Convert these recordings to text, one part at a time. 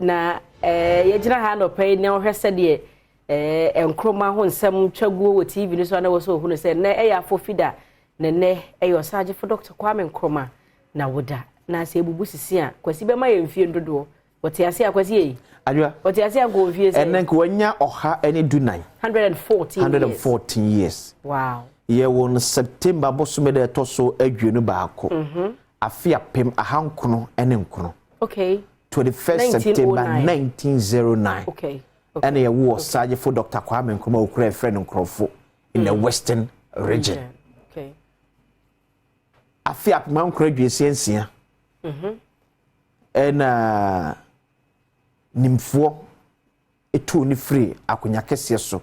na yegyina ha no pay na ohwe se de enkroma ho nsem twaguo wo TV ni so na wo so hu no se na eya fofida ne eyo saje for Dr. Kwame Nkrumah na woda na se ebubu sisi a kwasi be ma ye mfie ndodo wote ase akwasi yi adwa wote ase ago mfie se enen ko wanya oha ene dunan 114 years wow ye won September bosume de toso adwenu baako afia pem ahankono ene nkono okay 21st September 1909 okay and ye wo saje for Dr. Kwame Nkrumah okura friend nkrofo in the western region okay afia pem ankora dwesiensia and nimfo etu ni free akonya kese so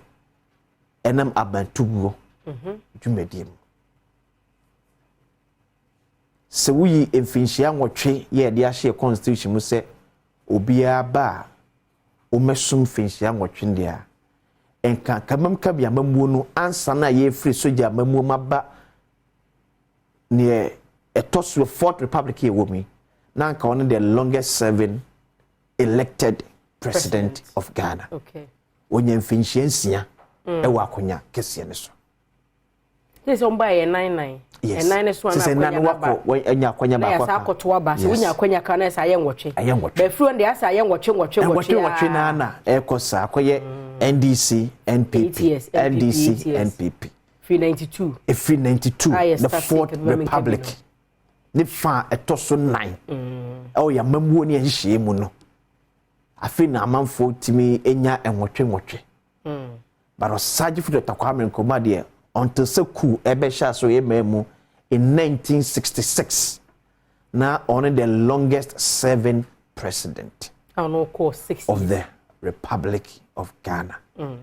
enam abantugo dwumadiem se wuyi emfinhia nwotwe ye de ahye constitution mu se obia ba o mesum finhia nwotwe ndia enka kamam kabia mamuo no ansa na ye free soja mamuo maba ne etoso fourth republic ye womi na nka one the longest serving elected president of Ghana okay onye mfinhia nsia ewa akonya kese ne so yes on by 99 yes. And 9 so na wako enya kwanya ba kwa. Yes, akoto aba se wonya kwanya kana sa yenwotwe. Be fru ndi asa yenwotwe na ekosa akoye NDC, NPP, NDC, NPP. Free 92. Free 92. The Fourth Republic. Ni fa etoso 9. Oh ya mamuo ni ehihie mu no. Afi na amanfo timi enya enwotwe. But osaje fu Dr. Kwame Nkrumah de until Seku Ebesha so Yememu in 1966. Now only the longest serving president of the Republic of Ghana.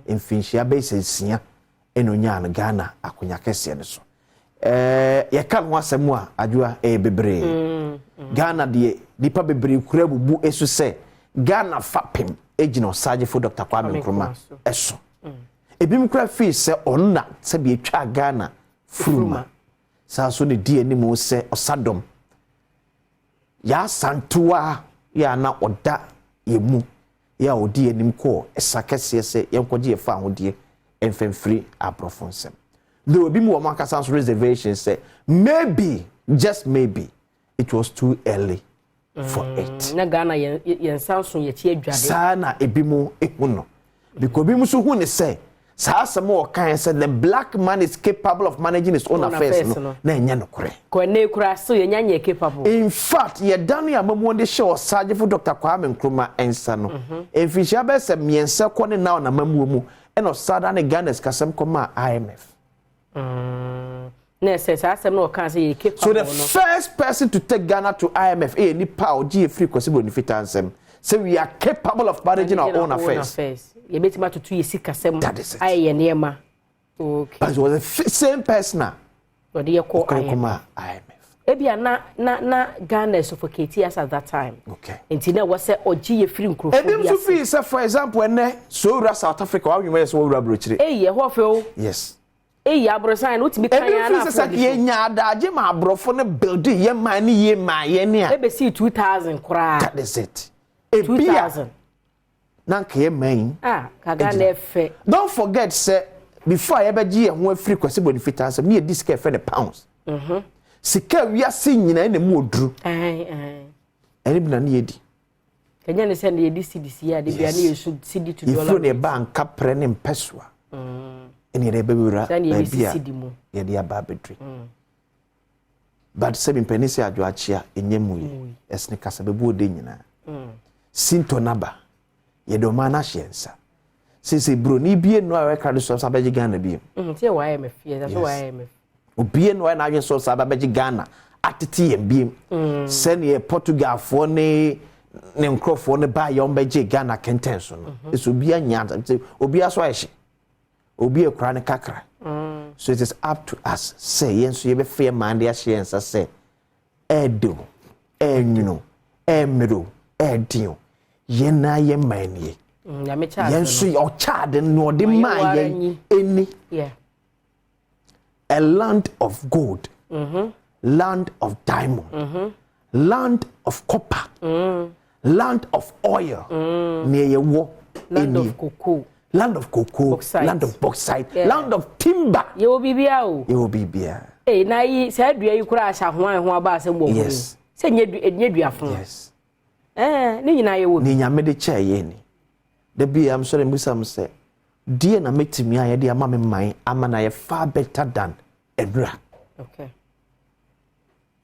In Finchia basis, Enonya Ghana, Akunya Kessian. Ya can once more, Adua Bebre. Ghana de Nipa Bebre Kurebu Bu Esu say, Ghana Fapim, agent of Sergeant for Dr. Kwame Nkrumah. Eso. Ebim kra fi se onna se bi etwa Ghana fruma sa so ne die ni mo se osadom ya santua ya na oda yemu ya odi anim ko esakese se yenkoje fa hodie enfemfiri aprofonsem though bi mu o makasa reservation say maybe just maybe it was too early for it na Ghana yen sanso ye tie adwade sa na ebimu ehuno because bi mu so hu ne say Sasamo can say the black man is capable of managing his own affairs. No, na kure. Kone kura so ye nyanye capable. In fact, ye danu ya mamu de show Sergeant for Dr. Kwame Nkrumah ensa no. Enfisha be se miensa kone na na mamu mu e no sada ne Ghana's kasem koma IMF. Na say asem no can say ye capable. So the first person to take Ghana to IMF e ni pa oji free kwesibo ni fitansem. So we are capable of managing our own affairs. You bet ma tutu ye sikasem aye nema okay but it was the same person what they call IMF ebia na Ghana suffocate us at that time okay enti na was say oji ye free nkrofo ebim so fi say for example ene so ura South Africa wa nwema so ura brochire ye ho fe o yes ya abrosan no timi kan ya na for ye nya adaje ma abrofo ne building ye man ye man ye ne a ebe see 2000 kura that is it ebia 2000 nanka ye man Ghana efe don't forget say before I ever gi ho free kwese bonifita ansem ne dis ka fe pounds sika wiase nyina na mu oduru eni bina ne yedi kenya ne send yedi CDC ya de bia ne yesu CD to dollar ifro ne bank kapre ne mpeswa eni re bebura bia ye de aba bedri but se penisi adwo achia enyemu yi esne kasa bebu ode nyina sinto naba ye do mana hyensa sese bro ni bie no a record so sabaji Ghana bie tie why me fie that's why me obie no na hyen so sabaji Ghana atete ye bie sen ye Portugal fo ne nkrofo ne ba ye ombeje Ghana kenten so no eso bia nya obia so ahye obie kra ne kakra so it is up to us say yen so ye be fair man de hyensa say edo enyuno emero edin yena ye manie yenso your child no de man any a land of gold land of diamond land of copper land of oil near ye wo land of cocoa land of bauxite land of timber ye wo bibia o ye wo bibia na yi sa dua yi kura asha ho an ho aba asem wo yes se nye dua fon yes ni nyina ye wo ni nyame de cha ye ni da bi am sorry musam say die na metimi aye de ama me man ama na ye far better than ebra okay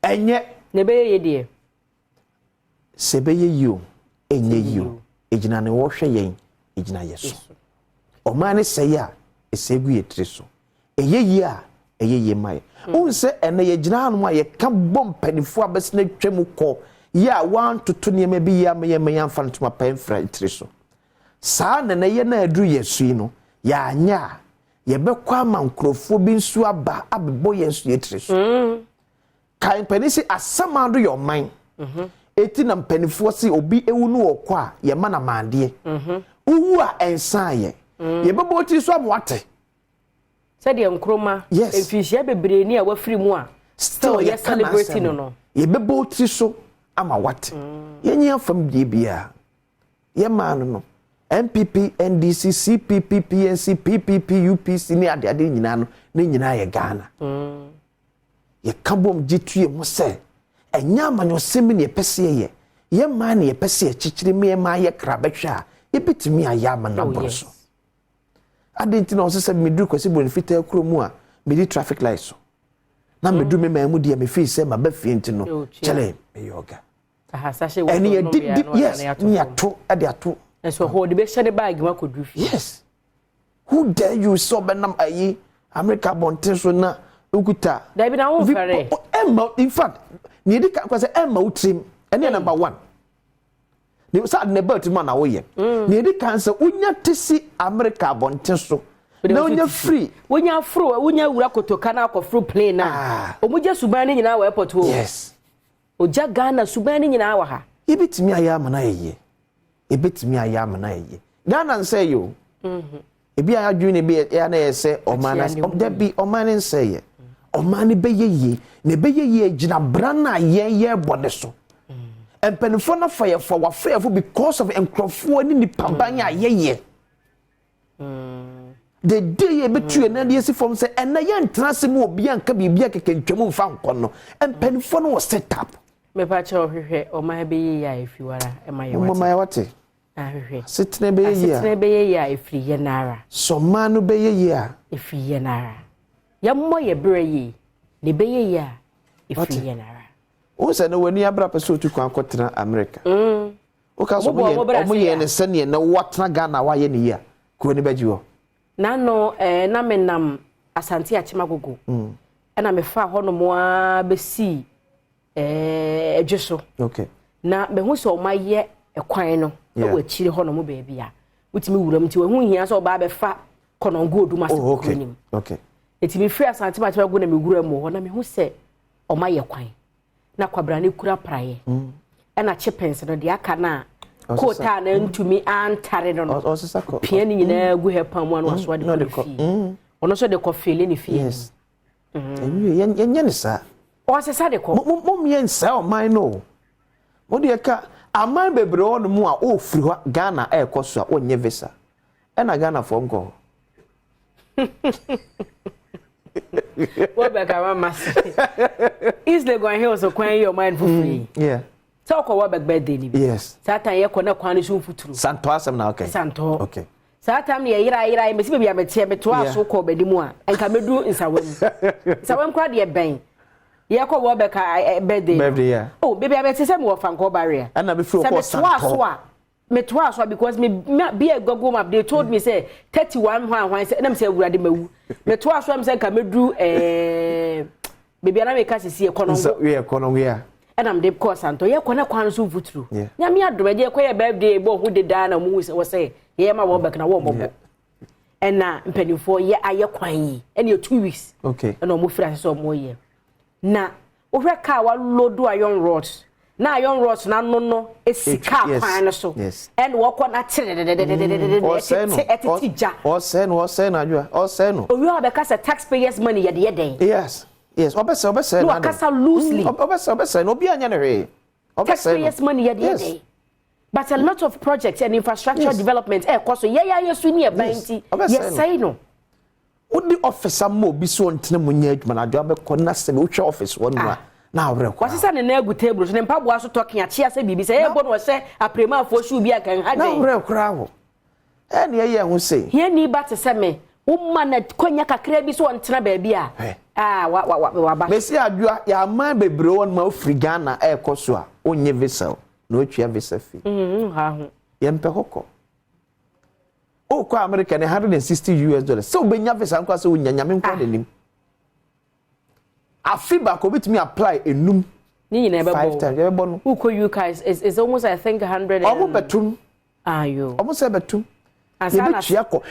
enye ne be ye de sebe ye you enye you ejina ne wo hwe yen ejina yeso o man ne say ya esegu ye triso eye yi a eye ye mai unse ene ye jina hanu a ye ka bom panifo abesna twam ko ya wan toto ne ma bi ya me ya mfa ntoma pan fra triso saa na ye na adu yesu yi no ya anya ye be kwa ma nkrofo bi nsu aba abebo yesu ye triso kan panisi asamado your mind eti na mpanifo si obi ewu no okwa ye ma na mande uwu a ensa ye ye bebo ti so aboate said the nkroma efihia bebre ni a wafiri mu a still ye celebrating no ye bebo ti so ama wate ye nya fam bia ye man no MPP NDC CPP PNC PPP UPC ni ade nyina no ni nyina ye Ghana ye kabom gitue mo se enya amanyo semi ne pese ye man ne pese chichiri me ma ye krabehwa ye bitimi aya amana boroso adenti na osese medru kwesi bonfita akromu a medi traffic light so na medru me mamu dia me fi se ma ba fi enti no chele me yoga ahasashe wo eni yes ni ato ade ato so hold be share bag ma kodru fi yes who dare you so benam ayi America bonten so na ukuta da bi na wo fere emma in fact ni di ka kwase emma utrim ene number 1 ni sa ne belt man na wo ye ni di kan se unya tisi America bonten so na unya free unya fro unya wura kotoka na akofro plane na omuje suban ni nyina wa airport wo yes oja Ghana suban ni nyina wa ha ibitimi aya amana ye ibitimi aya amana ye Ghana nse yo ebi aya dwene bi ya na ye se omana da bi omana nse ye omani beyeye ne beyeye gina brana ye bode so empenfo na fire for wa fire because of enkrofo ni nipaban ayeye the day betu na dey si form say ena ye ntrase mu obi anka bibia kekentwam mfa nkọ no empenfo no was set up me pa che ohwehwe oman beyeye a efiwara emaye wate oman wate ahwehwe sitne beyeye a efiri ye nara so manu beyeye a efiri ye nara ya mo ye breye ne beyeye a efiri ye nara o se no wani abra peso tu kwan akotena America o ka so mo ye ne sene na watena Ghana wa ye ne ya ko ni baji ho na no na menam asante achimagogo na me fa ho no mo a besi edweso okay na me hu so ma ye ekwan no e wa chire ho no mo ba bia utimi wuram ti wa hu hia so ba be fa konongo oduma se ko nim okay etimi free asante achimagogo na me wuram ho na me hu se o ma ye kwan na kwabra ne kura praye na chipens no de aka na kota na ntumi antare no pia ni nyina gu hepa mu anu aso de kofi ono so de kofi ni fi yes yenye ne sa o sesa de ko mom yen sa o man no mo de ka aman bebre ono mu a o firi ho Ghana e koso a onye visa e na Ghana for nko what back mama is le going here so kwan your mind for free yeah so ko what back birthday ni yes satan ye ko na kwan ni so futuru santo asem na okay santo okay satan ye yira me si bia metie me to aso ko bedi mu a enka medu nsawam kwa de ben ye ko what back birthday yeah oh baby I say me wo fan ko barrier and na be free ko santo me to aso because me be a google map they told me say 31 hwan say na me say awurade mawu me to aso me say ka medu baby na me ka sisi konongo yeah and am de course anto ye kona kwan so futuru nya me adom je ko ye birthday bo hu de da na mu we say ye ma wo back na wo bobo and na mpanifo ye aye kwan yi and 2 weeks okay and omo fira so mo ye na wo hwe ka wa lodo iron rods na iron rods na no esika kwan no so and wo ko na etitija o say no adwa o say no owi obeka say taxpayers money ye de den yes obese no akasa loosely obese no obi anya ne hwe taxpayers money ye de den But a lot of projects and infrastructure development so yes say no. What the officer mo bi so ntene munya adwuma na adwa be kona se be wo office won na awre ko. What's na egu table so ne mpaboa so talking achia se bibi say e bo no se aprema afo shu bi akan ha na awre kra wo. E ne ye ho say. Here ni ba te se me umma na konya kakra bi so ntena ba bia wa ba Messi adwa ya ma bebre won ma Afrigana e koso a onye vessel na otwa vessel fi ha ho ye mpe hoko o kwa America ne $160 so benya vessel kwa so nya nyame nkwa denim afiba ko bitimi apply enum ni nyina be 5 times ye be no who ko you guys is almost I think 100 omo betum ayo omo se betum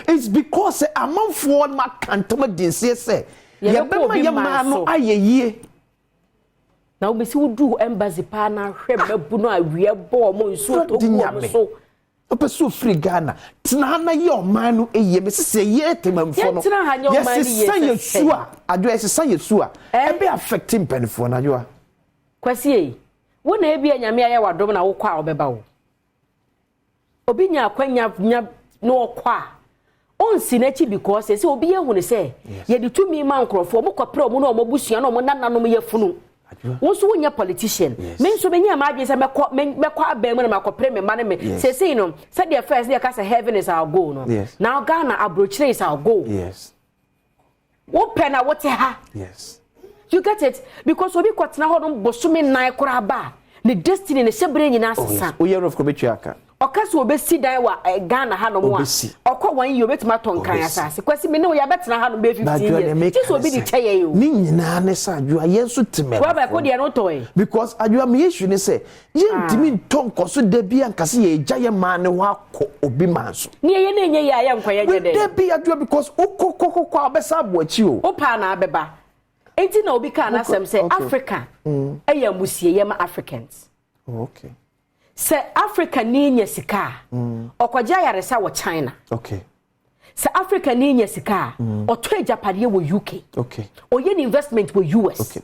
it's because amanfo ma kantama dinse se ye be ma ye ma no ayeye na obi si wudu embassy pa na hwe mabu no awie bo mo nsu to go so opeso free Ghana tina na ye oman no eye me se ye temamfo no yes san yesu a adwo yes san yesu a e be affecting penfo na adwo kwasi e wona e bia nyame aye wadom na wo kwa obeba wo obi nya kwanya no kwa onsi na chi because say obi ehunu say ye de tumi man krofo mo kopre mo no mo busua no mo nananom ye funu wo so wonya politician me so benya ma adwe say mekọ abem na makopre me mane me say no say the first dey cast heaven is our goal no now Ghana abrochire is our goal wo pena what ha you get it because obi kwatena ho no bosome nan kora ba ne destiny ne sebre nyina asesa o year of kobetuaka okaso obesi dan wa Ghana ha no mo a okọ wan yi obetima tonkan asase kwasi me ne ya betena ha no be 15 years just obi di cheye yo ni nyina ne sa adwa yenso teme wa ba ko de no toy because adwa me yesu ne say yentimi tonko da bi ankase ye gya ye ma ne wa akọ obi manso ni ye na enye ya nkwa ye de da bi adwa because okokokoko abesa aboachi o pa na abeba enti na obi ka na asem say Africa eya musie ye ma Africans okay se Africa ni nya sika okwaja yaresa wo China okay se Africa ni nya sika oto ejapade wo UK okay oye investment wo US okay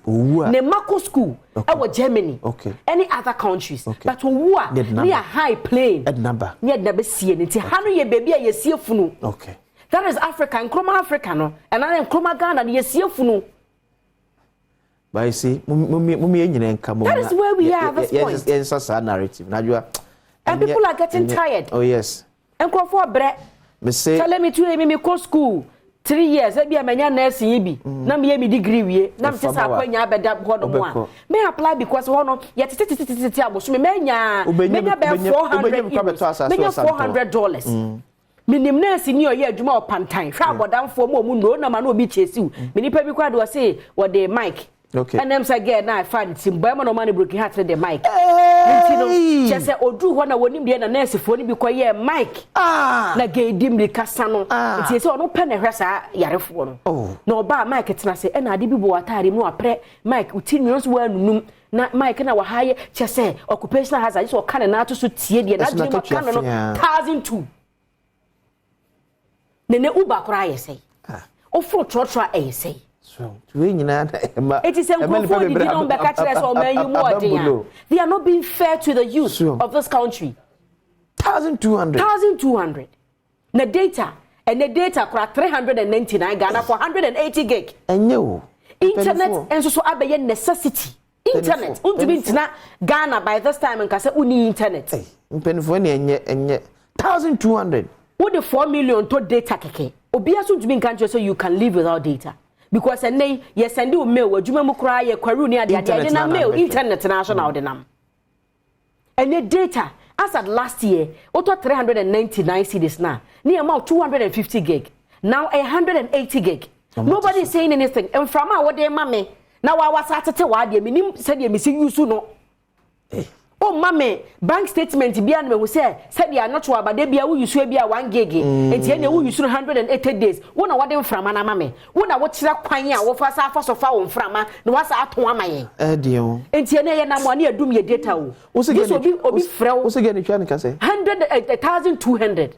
ne mako school wo Germany okay any other countries but wo a near high plane number near na be sie nti hanu ye baby a ye sie funu okay that is Africa nkroma Africa no and na nkroma Ghana ye sie funu. But you see, that is where we are at this point. Yes, that's a narrative. And people are getting tired. Oh, yes. And go for bread. Tell me to me go school 3 years. I be a man nursing. Now me degree. Now I'm just a quenya bed up one. May apply because one of yet menya $400. Minim nurse ni oye adwuma opantan hwa abodanfo mo mu no na ma no obi chesiu mini pa bi kwa do say what the mic okay and them say get na find tim boy man no man broken heart the mic nti no che say odu ho na wonim de na nurse fo ni bi koye mic na gedim li kasa no nti say ono pe na hwesa yarefo no na oba mic tena say na ade bi bo atare mu apre mic uti nyo so wa nunum na mic na wa haye che say occupational hazard so kan na to so tie de na de kan no 1002 nene uba kora yesay ofo trotro ayesay so we nyina it is engrofo di don be catch us or man you more dey they are not being fair to the youth of this country 1200 na data and the data kora 399 Ghana for 180 gig enyo internet enso so abeye necessity internet untubi ntina Ghana by this time nka say uni internet mpenfo ne enye 1200 what the 4 million to data keke obia so to be country so you can live without data because and you send you mail adwuma mu kra ye kwaru ni ade ade na mail internet national de nam and the data as at last year auto 399 cedis now near about 250 gig now 180 gig nobody is saying anything and from our day mame now I was at te wa de minim said you miss use no oh mame bank statement bia na me say said you not sure but they bia we use bia 1 gig enti ene we use 180 days wo na wode mframa na mame wo na wo kire kwan a wo fa sa fa so fa wo mframa na wasa ato amaye de o enti ene ye na mo na adum ye data o obi frew wo se ge ni twa ni ka say 1200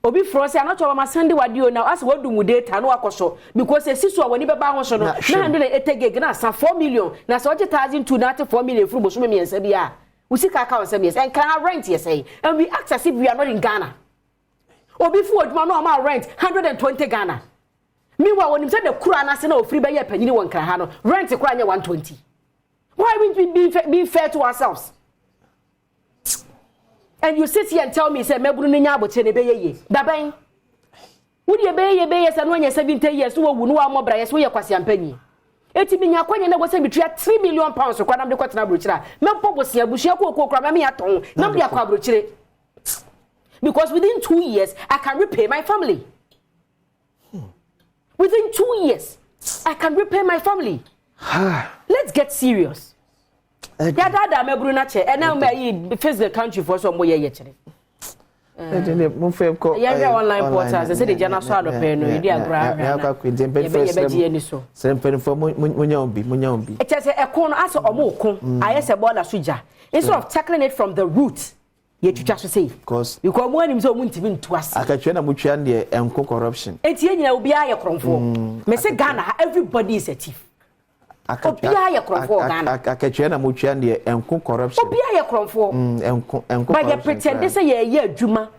obi frew say not sure ma send wadio now as we do mu data no akoso because esiso a woni beba ho so no 180 gig na sa 4 million na so 1200 na 4 million furu bo so me ensa bia Usika account say yes, and can rent yes say, and we act as if we are not in Ghana. Or before no amount rent 120 Ghana. Meanwhile, when you said the Kurana say no free by your penny one can rent a crane 120. Why would we be fair to ourselves? And you sit here and tell me, say, Mebuni Nyabo Chenebeye, Dabang. Would you be yes and when you're 70 years, who will know more Brayas, where you're Quasian Penny? 80 million coin was a betray 3 million pounds for Quanam de Quatanabucha. Mempo was here, Bushako, Cramami at home, Nambia Quabruche. Because within 2 years, I can repay my family. Within 2 years, I can repay my family. Let's get serious. Yada Mebrunache, and now may face the country for some way yesterday. Online portals, I said the general swallow pen, you dear grand. It has a corner as a moko, I say border suja. Instead of tackling it from the root, yet you just say, because you come when him so win to us. I can train a mutual and corruption. It's here will be a crumful. Mr. Ghana, everybody is a thief. I can train a mutual and corruption. Be a crumful and but they pretend they say a year Juma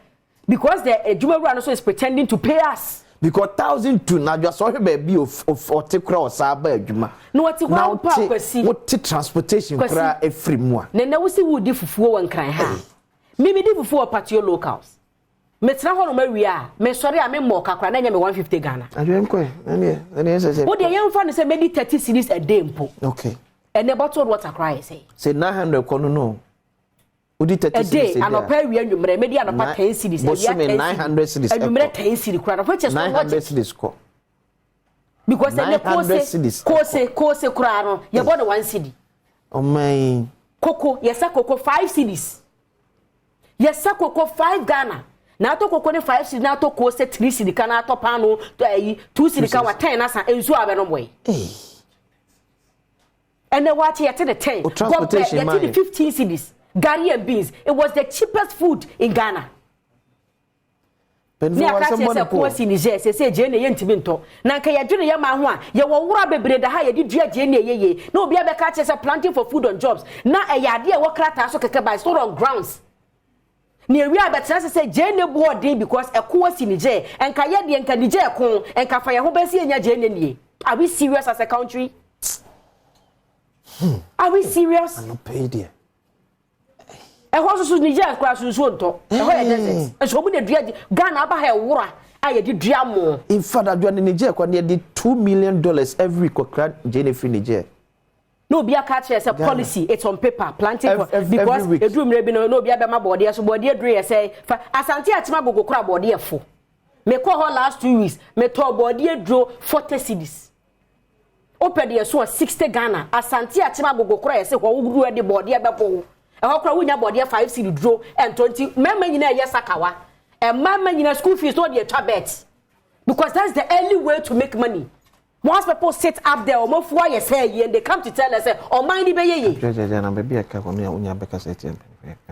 because the Juma run also is pretending to pay us. Because 1,002 now just sorry baby of 40 crores Juma. No, what's what transportation every month. Then there was a wood if for one cry. Maybe did before patio locals. Metra hono Maria, me sorry I me more kakra na nya me 150 Ghana. Adwem koi, na say. What the young fan say maybe 30 cedis a day mpo. Okay. And the bottled water cry say. Say 900 kono no. Udi 30 cedis a day. And opa wi anwumre me dia no pa 10 cedis. Bo so me 900 cedis. Anwumre 10 cedis kra, which is 900 cedis ko. Because the kose kra no, you bought 1 cedi. Oh my. Coco, yes coco 5 cedis. Yes, Coco 5 Ghana. Now to Coco 5 cedis, now to cost 3 cedis, can I top pano to 2 cedis, 10 as and so I went away. And then what here to the 10 transportation, the 15 cedis, Gary and beans. It was the cheapest food in Ghana. Near Cassia, course in Niger, say Jenny Yentiminto. Nankaya Junior Yamaha, you were rabbe the higher did Jenny ye. No be able catches a planting for food on jobs. Now a idea what crata so can buy store on grounds. Near we are but say Jenny board day because a course in Niger and Kayadi and Kanija con and Kafaya Hobesi and your Jenny. Are we serious as a country? Are we serious? I'm not paid here. A horse was Niger crash was one talk. And so many dread Ghana by water. I did dream more. In fact, I joined in Niger when they did $2 million every cockrat Jenny for Niger. No be a catch as a policy. It's on paper. Planting because the dream no be my body. So body dream say Asante Atima go crab body for. Me call her last 2 weeks. Me to body draw 40 cedis. Open the so 60 Ghana. Asante Atima go crab say what we do the body before. And how crowd win body 5 cedi draw and 20. Member you know yesakawa. And member you know school fees not the tablet. Because that's the only way to make money. Once people sit up there, or for you say, and they come to tell us, "Oh, mind the baby."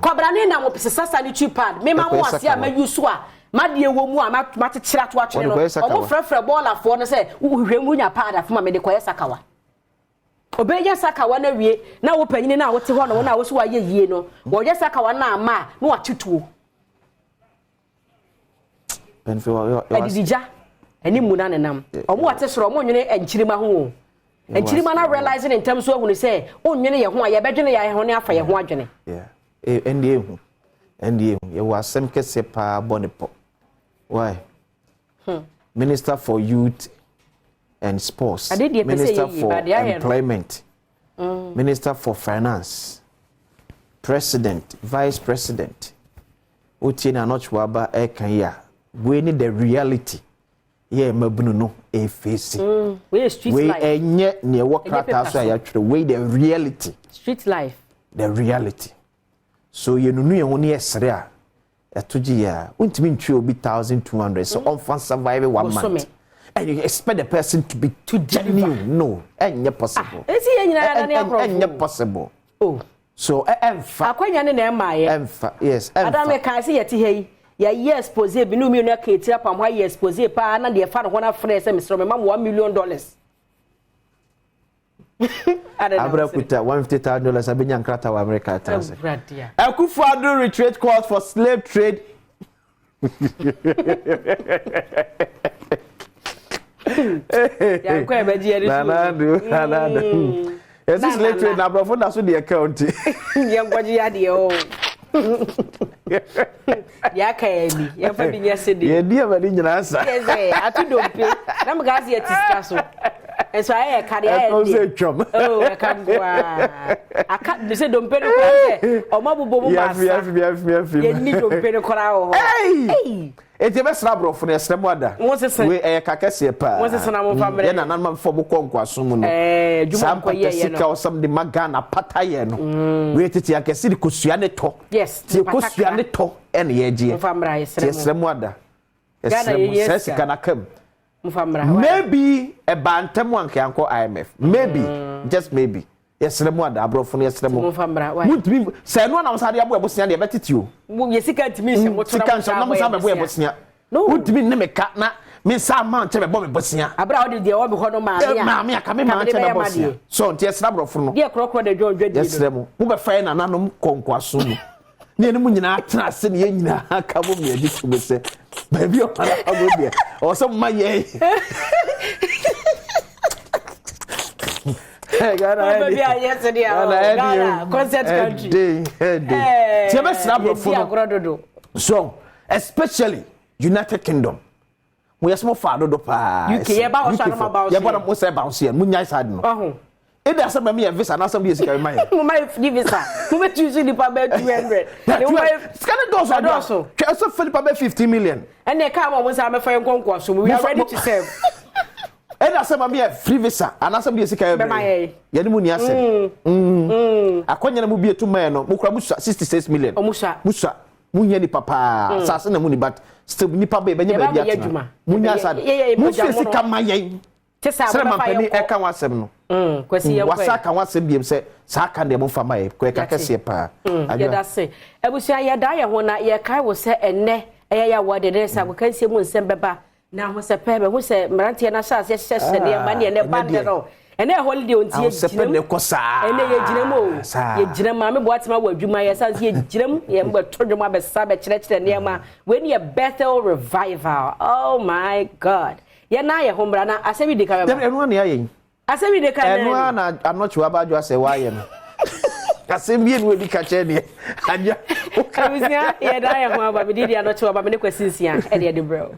Kobrane na mo pese sani chipad. Me ma mo asia ma yusua. Ma die wo mu a ma chira to atwe no. O mo frefre baller for no say, "Uhwemu nya pada fuma me de koye sakawa." Obeya sakawa na wie, na wo panyine na wo te ho no na wo so wa ye yie no. Wo ye sakawa na ama, na wa tutuo. Benfe wa adidija. Any muna nenam. Omo wate soro omo nwene enchirima ho. Enchirima na realizing in terms of when say, "Oh nwene ye ho a ye bedwene ye ho ne afa ye ho adwene." Yeah. NDA ye was sem kese pa bonipo. Why? Minister for Youth and Sports. Minister for Employment. Minister for Finance. President, Vice President. Utina nochwaba ekanya. We need the reality. Yeah, mabunu no e face. We street life. We enye ne wakata so ayatwe. We the reality. Street life. The reality. So you nunu ye ho ne yesere a etoji ya untimi ntwe obi 1,200 so on fan survive 1 month. And you expect the person to be too genuine. No, enye possible. Enye possible. Oh. So emfa. Akwanya ne na ema ye. Emfa. Yes, emfa. Adam can say yeti hey. Ya yes pose bi no mi no ka etira pam ha yes pose pa na de fa no na frɛ sɛ misro me mam $1 million. Abra kuta $150,000 abenya nkrata wa America trans. Akufo-Addo retreat calls for slave trade. Ya kwa beji eri. Nanadu. Yes, slave trade na brofo na so the account. Ya kwaji ya de o. Ya kaeli, ya fa bi nyase de. Ye dia ba ni nyina sa. Yes, atudompe. Na magazi ya tiska so. Eso aye kare aye. Oh, e kan kwa. Aka de se dompe no kwa se. O mabubo mu masa. Ye ni dompe no kora ho. Hey. Eti be sra brofo na esrem ada. We kakese pa. Won se na mo famre. Ye na nanam fo mo konkwaso mu no. Juma ko ye ye no. Sika osam de magana pataye no. We tete akese de kosua ne to. Yes. Ti kosua ne to ene ye gie. Mo famra esrem ada. Esrem sika na kam. Maybe a bantam one can call IMF. Maybe, just maybe. Yes, Remoda, Abrofon, yes, Remofamra. Would be say no one else had a way of Bosnia, I bet it you. You see, can't miss what you can't say. Bosnia. No, would be name a cat, Miss Sam Mountain, a Bobby Bosnia. About the old Mammy, I come in Mountain. So, yes, Abrofon, dear Crocodile, George, yes, Remo, who were friend and unknown conquasun. Near the moon, I trust in Yena, come with me, this will say. Baby, or some my yay. Yesterday, concert country. So, especially United Kingdom. We are small father do pa. UK about ya bora mo say bounce here. Munya side no. It does some me visa na some dey carry my. Mo my visa. Mo me choose the pa 200. Scan those are also. So Philip pa 50 million. And they come on say me fa nkonko so we are ready to serve. It does some me free visa and some dey carry my. Ya ni munya say. Akonya na mo bi etu man no. Mo kura mo 66 million. Musa. Munya ni papa. Sasa na mu ni but still nipa be benye ba dia tuma. Munya sad. Mo fesi kama yen. Sɛ mampani ɛka wasɛm no kwasi yɛ wasa ka wasɛm biem sɛ saa ka de mo fama yɛ ko ɛka kɛseɛ paa yɛda se abusua yɛda yɛ ho na yɛkae wo sɛ ɛnɛ ɛyɛ yɛ wɔ de ne sɛ akokansie mu nsɛm bɛba na ho sɛ pɛ bɛ ho sɛ mmeranteɛ na hyɛ hyɛ ne ma ne ne ba de no ɛnɛ holiday onti yɛgyina mu ɛnɛ yɛgyina mu o yɛgyina mu ame boatema wɔ adwuma yɛ sanse yɛgyina mu yɛ mbɛto dwom abɛsa bɛkyerɛkyerɛ nneɛma when yɛ Bethel revival oh my god ya na ye hombra na asemi de ka dem enu na ye asemi de ka enu na anochi abaju ase wa ye no asemi enu edi ka che ne anya o ka bisia ye da ye ho aba bi di anochi aba me ne kwasinsia e de bro